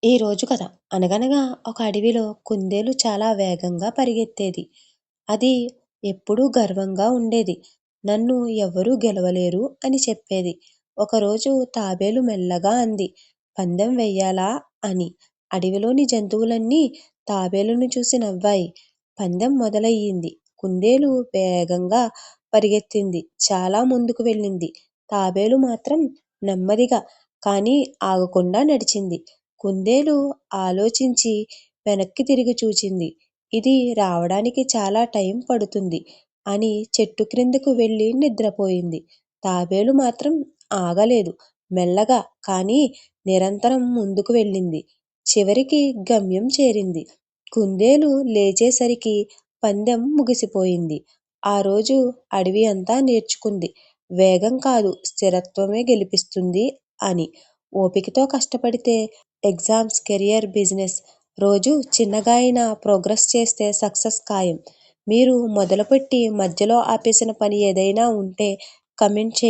ఈ రోజు కథ అనగనగా ఒక అడవిలో కుందేలు చాలా వేగంగా పరిగెత్తేది. అది ఎప్పుడూ గర్వంగా ఉండేది. నన్ను ఎవరూ గెలవలేరు అని చెప్పేది. ఒకరోజు తాబేలు మెల్లగా అంది, పందెం వెయ్యాలా అని. అడవిలోని జంతువులన్నీ తాబేలును చూసి నవ్వాయి. పందెం మొదలయ్యింది. కుందేలు వేగంగా పరిగెత్తింది. చాలా ముందుకు వెళ్ళింది. తాబేలు మాత్రం నెమ్మదిగా కానీ ఆగకుండా నడిచింది. కుందేలు ఆలోచించి వెనక్కి తిరిగి చూచింది. ఇది రావడానికి చాలా టైం పడుతుంది అని చెట్టు క్రిందకు వెళ్ళి నిద్రపోయింది. తాబేలు మాత్రం ఆగలేదు. మెల్లగా కానీ నిరంతరం ముందుకు వెళ్ళింది. చివరికి గమ్యం చేరింది. కుందేలు లేచేసరికి పందెం ముగిసిపోయింది. ఆ రోజు అడవి అంతా నేర్చుకుంది. వేగం కాదు, స్థిరత్వమే గెలిపిస్తుంది అని. ఓపికతో కష్టపడితే ఎగ్జామ్స్, కెరియర్, బిజినెస్ రోజు చిన్నగా అయినా ప్రోగ్రెస్ చేస్తే సక్సెస్ ఖాయం. మీరు మొదలుపెట్టి మధ్యలో ఆపేసిన పని ఏదైనా ఉంటే కమెంట్ చేయండి.